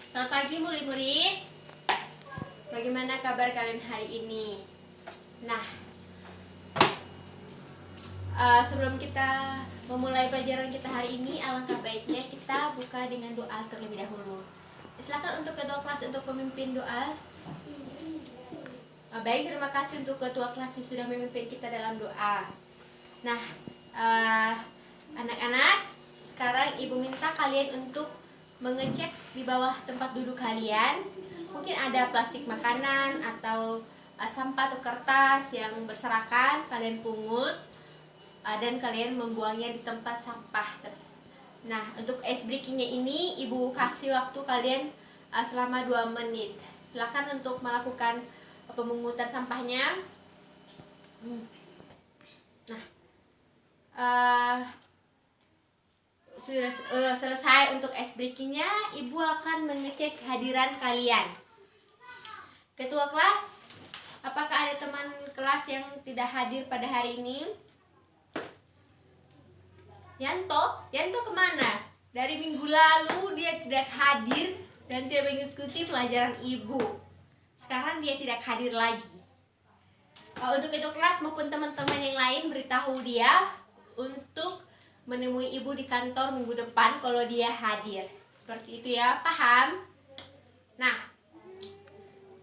Selamat pagi murid-murid. Bagaimana kabar kalian hari ini? Nah, sebelum kita memulai pelajaran kita hari ini, alangkah baiknya kita buka dengan doa terlebih dahulu. Silakan untuk ketua kelas untuk memimpin doa. Baik, terima kasih untuk ketua kelas yang sudah memimpin kita dalam doa. Nah, anak-anak, sekarang ibu minta kalian untuk mengecek di bawah tempat duduk kalian. Mungkin ada plastik makanan atau sampah atau kertas yang berserakan, kalian pungut dan kalian membuangnya di tempat sampah. Nah, untuk ice breakingnya ini ibu kasih waktu kalian selama 2 menit. Silakan untuk melakukan pemungutan sampahnya. Nah, sudah selesai untuk ice breakingnya, ibu akan mengecek kehadiran kalian. Ketua kelas, apakah ada teman kelas yang tidak hadir pada hari ini? Yanto kemana? Dari minggu lalu dia tidak hadir dan tidak mengikuti pelajaran ibu. Sekarang dia tidak hadir lagi. Untuk ketua kelas maupun teman-teman yang lain, beritahu dia untuk menemui ibu di kantor minggu depan kalau dia hadir. Seperti itu ya, paham? Nah,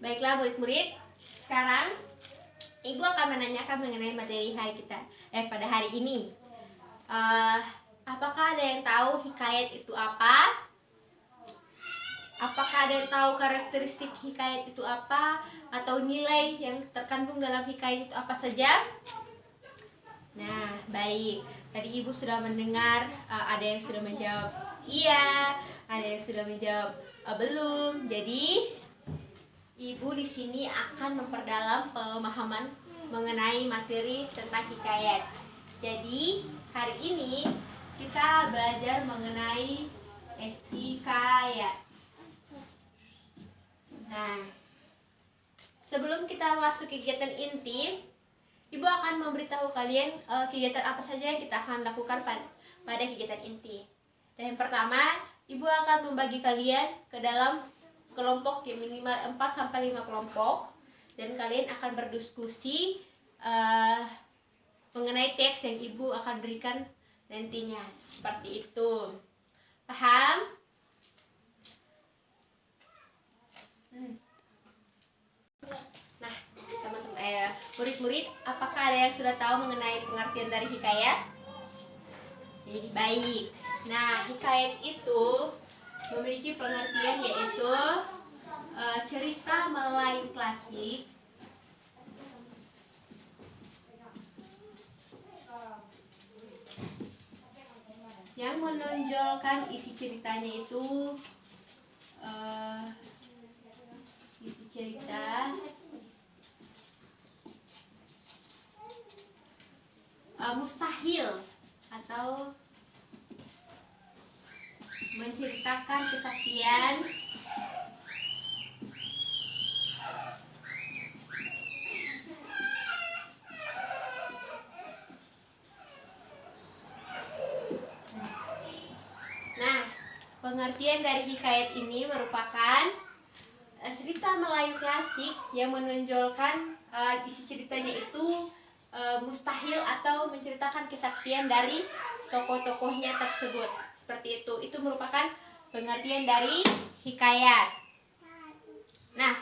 baiklah murid-murid, sekarang ibu akan menanyakan mengenai materi hari kita pada hari ini. Apakah ada yang tahu hikayat itu apa? Apakah ada yang tahu karakteristik hikayat itu apa? Atau nilai yang terkandung dalam hikayat itu apa saja? Nah, baik. Tadi ibu sudah mendengar, ada yang sudah menjawab iya, ada yang sudah menjawab belum. Jadi, ibu di sini akan memperdalam pemahaman mengenai materi tentang hikayat. Jadi, hari ini kita belajar mengenai hikayat. Nah, sebelum kita masuk kegiatan inti, ibu akan memberitahu kalian kegiatan apa saja yang kita akan lakukan pada kegiatan inti. Dan yang pertama, ibu akan membagi kalian ke dalam kelompok yang minimal 4-5 kelompok. Dan kalian akan berdiskusi mengenai teks yang ibu akan berikan nantinya. Seperti itu. Paham? Nah, teman-teman, murid-murid, apakah ada yang sudah tahu mengenai pengertian dari hikayat? Jadi baik. Nah, hikayat itu memiliki pengertian yaitu cerita Melayu klasik yang menonjolkan isi ceritanya itu isi cerita mustahil atau menceritakan kesaksian pengertian dari hikayat ini merupakan cerita Melayu klasik yang menonjolkan isi ceritanya itu mustahil atau menceritakan kesaktian dari tokoh-tokohnya tersebut. Seperti itu. Itu merupakan pengertian dari hikayat. Nah,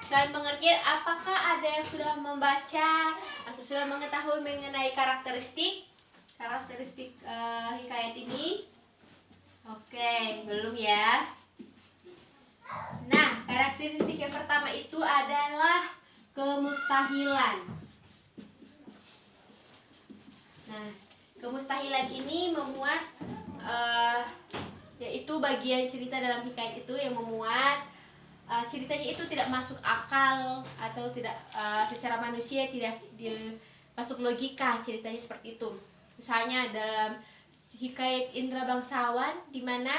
selain pengertian, apakah ada yang sudah membaca atau sudah mengetahui mengenai karakteristik hikayat ini? Oke, belum ya. Nah, karakteristik yang pertama itu adalah kemustahilan. Nah, kemustahilan ini memuat yaitu bagian cerita dalam hikayat itu yang memuat ceritanya itu tidak masuk akal atau tidak secara manusia tidak masuk logika ceritanya seperti itu. Misalnya dalam hikayat Indra Bangsawan di mana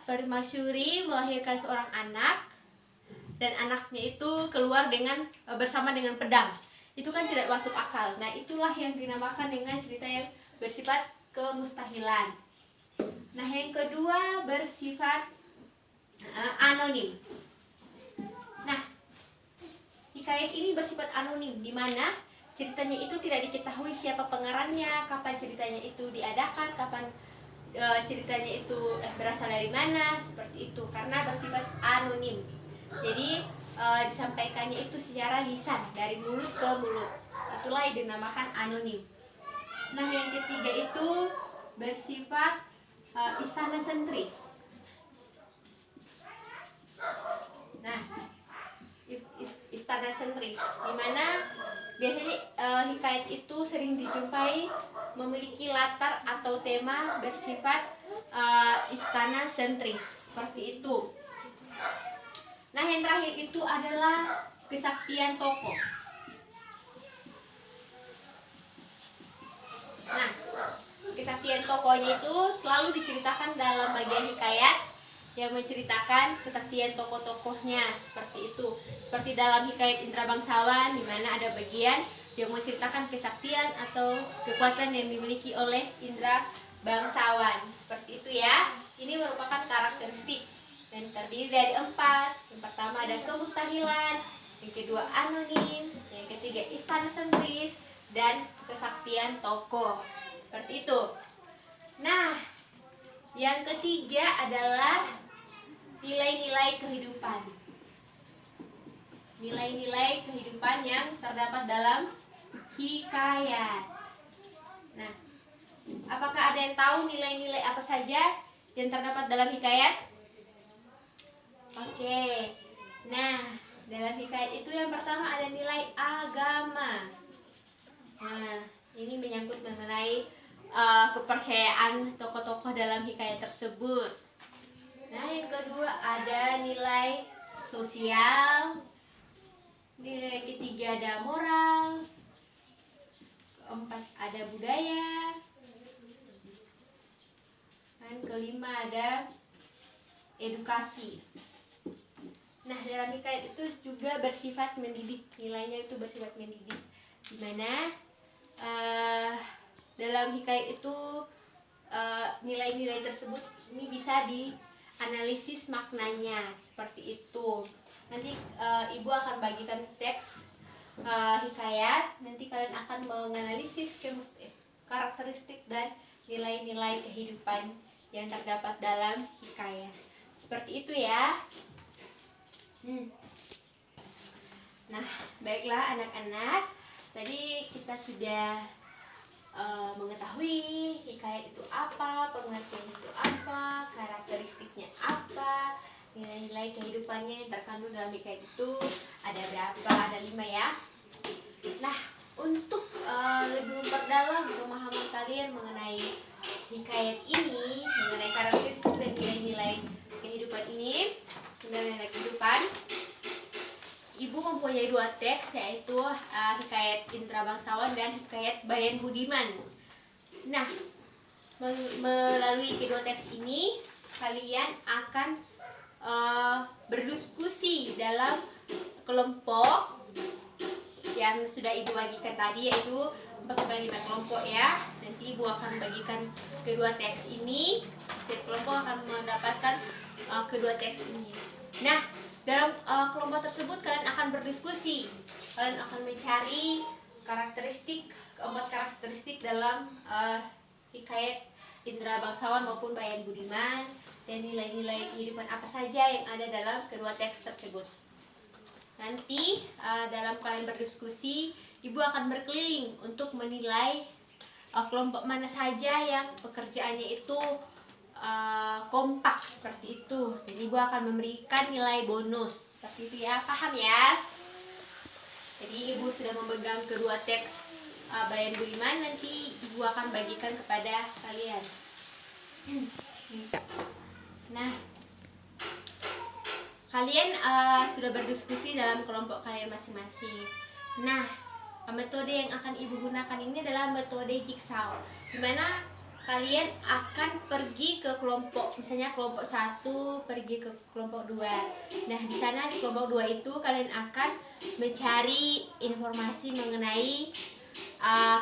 Permasyuri melahirkan seorang anak dan anaknya itu keluar bersama dengan pedang. Itu kan tidak masuk akal. Nah, itulah yang dinamakan dengan cerita yang bersifat kemustahilan. Nah, yang kedua bersifat anonim. Nah, hikayat ini bersifat anonim, di mana ceritanya itu tidak diketahui siapa pengarangnya, kapan ceritanya itu diadakan, kapan ceritanya itu berasal dari mana, seperti itu, karena bersifat anonim. Jadi disampaikannya itu secara lisan, dari mulut ke mulut. Itulah yang dinamakan anonim. Nah, yang ketiga itu bersifat istana sentris. Nah, istana sentris, dimana biasanya hikayat itu sering dijumpai memiliki latar atau tema bersifat istana sentris, seperti itu. Nah, yang terakhir itu adalah kesaktian tokoh. Nah, kesaktian tokohnya itu selalu diceritakan dalam bagian hikayat yang menceritakan kesaktian tokoh-tokohnya, seperti itu. Seperti dalam hikayat Indra Bangsawan, di mana ada bagian yang menceritakan kesaktian atau kekuatan yang dimiliki oleh Indra Bangsawan, seperti itu ya. Ini merupakan karakteristik dan terdiri dari 4. Yang pertama ada kemustahilan, yang kedua anonim, yang ketiga istana sentris, dan kesaktian tokoh, seperti itu. Nah, yang ketiga adalah nilai-nilai kehidupan. Nilai-nilai kehidupan yang terdapat dalam hikayat. Nah, apakah ada yang tahu nilai-nilai apa saja yang terdapat dalam hikayat? Oke. Nah, dalam hikayat itu yang pertama ada nilai agama. Nah, ini menyangkut mengenai kepercayaan tokoh-tokoh dalam hikayat tersebut. Nah, yang kedua ada nilai sosial. Nilai ketiga ada moral. Keempat ada budaya. Dan kelima ada edukasi. Nah, dalam hikayat itu juga bersifat mendidik. Nilainya itu bersifat mendidik, dimana dalam hikayat itu nilai-nilai tersebut ini bisa dianalisis maknanya, seperti itu. Nanti ibu akan bagikan teks hikayat. Nanti kalian akan menganalisis karakteristik dan nilai-nilai kehidupan yang terdapat dalam hikayat, seperti itu ya. Nah, baiklah anak-anak, tadi kita sudah mengetahui hikayat itu apa, pengertian itu apa, karakteristiknya apa, nilai-nilai kehidupannya yang terkandung dalam hikayat itu ada berapa? Ada 5 ya. Nah, untuk lebih memperdalam pemahaman kalian mengenai hikayat ini, mengenai karakteristik dan nilai-nilai kehidupan ini, nilai-nilai kehidupan, ibu mempunyai 2 teks, yaitu hikayat Indra Bangsawan dan hikayat Bayan Budiman. Nah, melalui kedua teks ini kalian akan berdiskusi dalam kelompok yang sudah ibu bagikan tadi, yaitu 4-5 kelompok ya. Nanti ibu akan bagikan kedua teks ini, setiap kelompok akan mendapatkan kedua teks ini. Nah, dalam kelompok tersebut kalian akan berdiskusi. Kalian akan mencari keempat karakteristik dalam hikayat Indra Bangsawan maupun Bayan Budiman, dan nilai-nilai kehidupan apa saja yang ada dalam kedua teks tersebut. Nanti dalam kalian berdiskusi, ibu akan berkeliling untuk menilai kelompok mana saja yang pekerjaannya itu kompak, seperti itu. Jadi ibu akan memberikan nilai bonus, seperti itu ya. Paham ya? Jadi ibu sudah memegang kedua teks Bayan Budiman, nanti ibu akan bagikan kepada kalian. Nah, kalian sudah berdiskusi dalam kelompok kalian masing-masing. Nah, metode yang akan ibu gunakan ini adalah metode jigsaw, dimana kalian akan pergi ke kelompok, misalnya kelompok 1 pergi ke kelompok 2. Nah, di sana di kelompok 2 itu kalian akan mencari informasi mengenai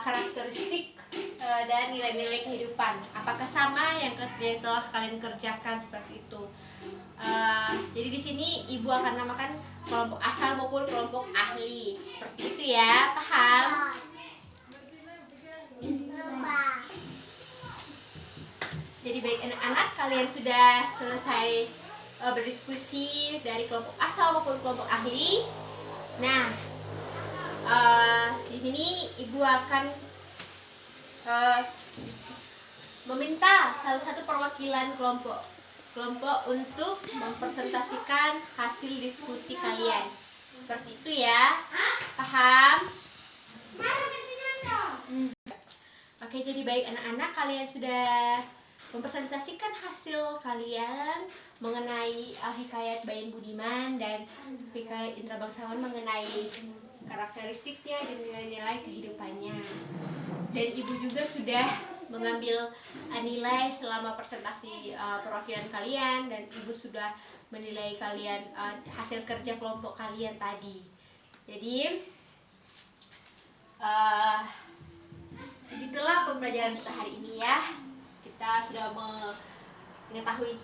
karakteristik dan nilai-nilai kehidupan. Apakah sama yang telah kalian kerjakan, seperti itu. Jadi di sini ibu akan namakan kelompok asal maupun kelompok ahli. Seperti itu ya, paham? Jadi baik anak-anak, kalian sudah selesai berdiskusi dari kelompok asal maupun kelompok ahli. Nah, di sini ibu akan meminta salah satu perwakilan kelompok untuk mempresentasikan hasil diskusi kalian. Seperti itu ya, paham? Oke, jadi baik anak-anak, kalian sudah mempresentasikan hasil kalian mengenai hikayat Bayan Budiman dan hikayat Indra Bangsawan mengenai karakteristiknya dan nilai-nilai kehidupannya. Dan ibu juga sudah mengambil nilai selama presentasi perwakilan kalian, dan ibu sudah menilai kalian hasil kerja kelompok kalian tadi. Jadi begitulah pembelajaran kita hari ini ya. Kita sudah mengetahui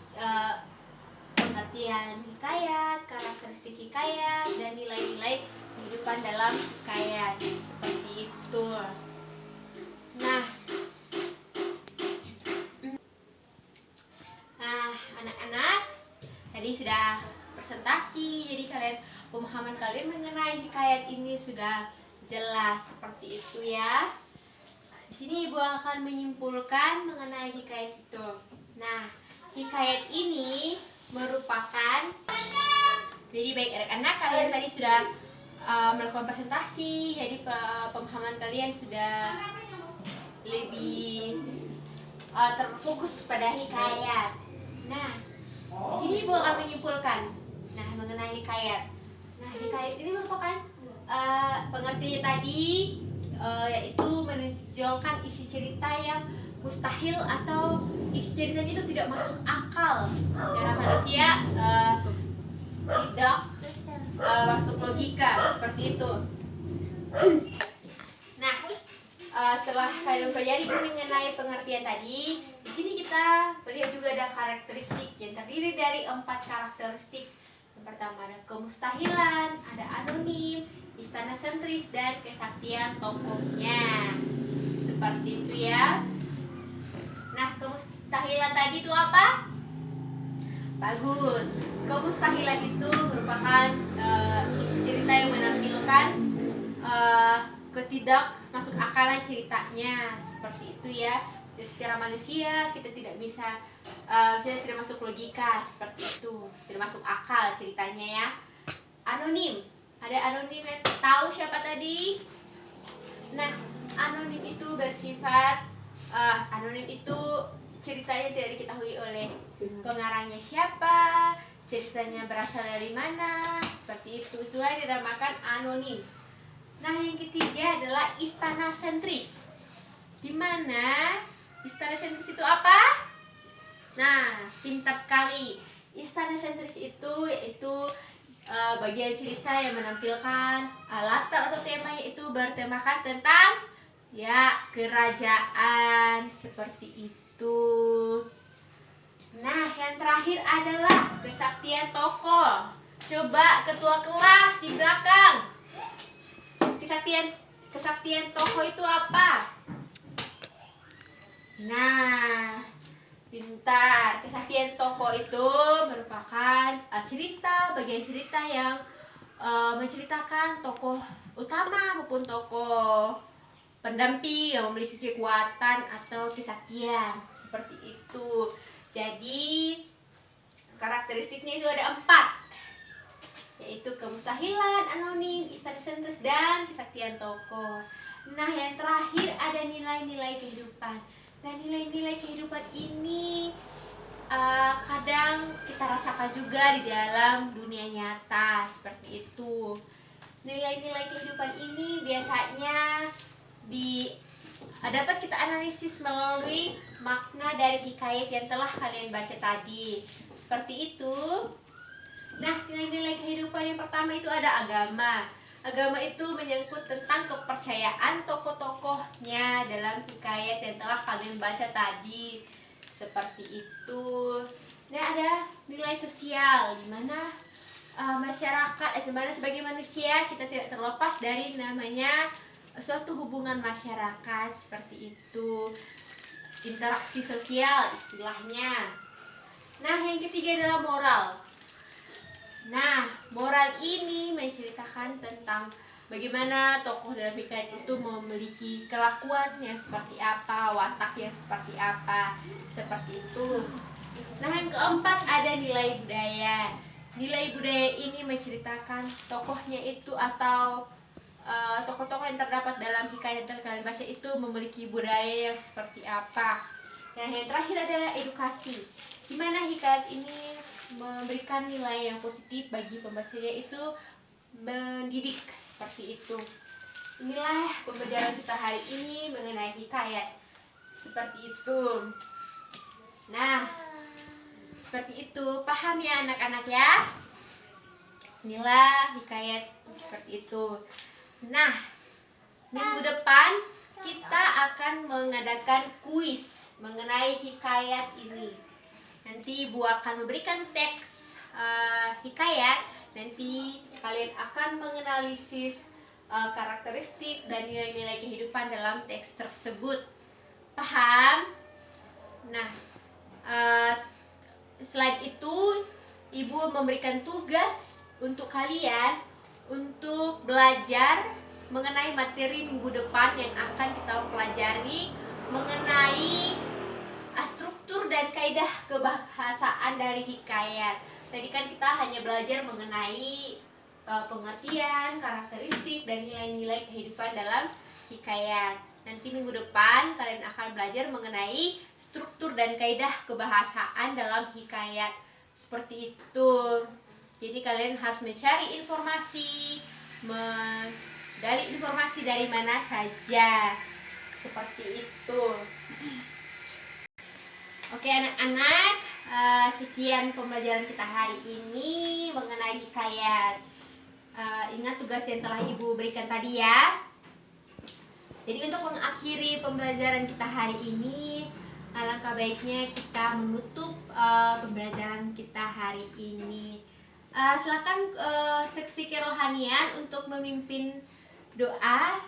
pengertian hikayat, karakteristik hikayat, dan nilai-nilai kehidupan dalam hikayat. Seperti itu. Nah, anak-anak, tadi sudah presentasi, jadi kalian pemahaman kalian mengenai hikayat ini sudah jelas. Seperti itu ya. Di sini ibu akan menyimpulkan mengenai hikayat itu. Nah, hikayat ini merupakan, jadi baik anak-anak, kalian tadi sudah melakukan presentasi, jadi pemahaman kalian sudah lebih terfokus pada hikayat. Nah, di sini ibu akan menyimpulkan mengenai hikayat. Nah, hikayat ini merupakan pengertiannya tadi yaitu menunjukkan isi cerita yang mustahil atau isi ceritanya itu tidak masuk akal secara manusia, tidak masuk logika, seperti itu. Nah, setelah kalian pelajari mengenai pengertian tadi, di sini kita melihat juga ada karakteristik yang terdiri dari 4 karakteristik. Yang pertama ada kemustahilan, ada anonim, istana sentris, dan kesaktian tokohnya. Seperti itu ya. Nah, kemustahilan tadi itu apa? Bagus. Kemustahilan itu merupakan isi cerita yang menampilkan ketidak masuk akalan ceritanya. Seperti itu ya. Jadi, secara manusia kita tidak bisa tidak masuk logika, seperti itu, tidak masuk akal ceritanya ya. Anonim, ada anonim yang tahu siapa tadi? Nah, anonim itu bersifat anonim itu ceritanya tidak diketahui oleh pengarangnya siapa, ceritanya berasal dari mana, seperti itu. Itulah dinamakan anonim. Nah, yang ketiga adalah istana sentris. Di mana istana sentris itu apa? Nah, pintar sekali. Istana sentris itu yaitu bagian cerita yang menampilkan latar atau temanya itu bertemakan tentang ya kerajaan, seperti itu. Nah, yang terakhir adalah kesaktian tokoh. Coba ketua kelas di belakang. Kesaktian tokoh itu apa? Nah, pintar. Kesaktian tokoh itu merupakan bagian cerita yang menceritakan tokoh utama maupun tokoh pendamping yang memiliki kekuatan atau kesaktian, seperti itu. Jadi karakteristiknya itu ada 4, yaitu kemustahilan, anonim, istana sentris, dan kesaktian tokoh. Nah, yang terakhir ada nilai-nilai kehidupan. Nah, nilai-nilai kehidupan ini kadang kita rasakan juga di dalam dunia nyata, seperti itu. Nilai-nilai kehidupan ini biasanya dapat kita analisis melalui makna dari hikayat yang telah kalian baca tadi, seperti itu. Nah, nilai-nilai kehidupan yang pertama itu ada agama. Agama itu menyangkut tentang kepercayaan tokoh-tokohnya dalam hikayat yang telah kalian baca tadi, seperti itu. Nah, ada nilai sosial, di mana masyarakat, di mana sebagai manusia kita tidak terlepas dari namanya suatu hubungan masyarakat, seperti itu, interaksi sosial istilahnya. Nah, yang ketiga adalah moral. Nah, moral ini menceritakan tentang bagaimana tokoh dalam hikayat itu memiliki kelakuan yang seperti apa, watak yang seperti apa, seperti itu. Nah, yang keempat ada nilai budaya. Nilai budaya ini menceritakan tokohnya itu atau tokoh-tokoh yang terdapat dalam hikayat yang kalian baca itu memiliki budaya yang seperti apa. Nah, yang terakhir adalah edukasi, di mana hikayat ini memberikan nilai yang positif bagi pembacanya, itu mendidik, seperti itu. Inilah pembelajaran kita hari ini mengenai hikayat, seperti itu. Nah, seperti itu, paham ya anak-anak ya? Inilah hikayat seperti itu. Nah, minggu depan kita akan mengadakan kuis mengenai hikayat ini. Nanti Bu akan memberikan teks hikayat. Nanti kalian akan menganalisis karakteristik dan nilai-nilai kehidupan dalam teks tersebut. Paham? Nah, selain itu, Ibu memberikan tugas untuk kalian untuk belajar mengenai materi minggu depan yang akan kita pelajari mengenai struktur dan kaidah kebahasaan dari hikayat. Tadi kan kita hanya belajar mengenai pengertian, karakteristik, dan nilai-nilai kehidupan dalam hikayat. Nanti minggu depan kalian akan belajar mengenai struktur dan kaidah kebahasaan dalam hikayat. Seperti itu. Jadi kalian harus mencari informasi, menggali informasi dari mana saja. Seperti itu. Oke anak-anak, sekian pembelajaran kita hari ini mengenai hikayat. Ingat tugas yang telah Ibu berikan tadi ya. Jadi untuk mengakhiri pembelajaran kita hari ini, alangkah baiknya kita menutup pembelajaran kita hari ini. Silakan seksi kerohanian untuk memimpin doa.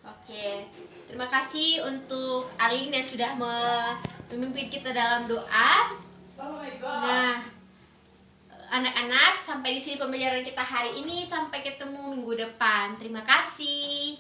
Oke, terima kasih untuk Alin yang sudah memimpin kita dalam doa. Nah, anak-anak, sampai di sini pembelajaran kita hari ini. Sampai ketemu minggu depan. Terima kasih.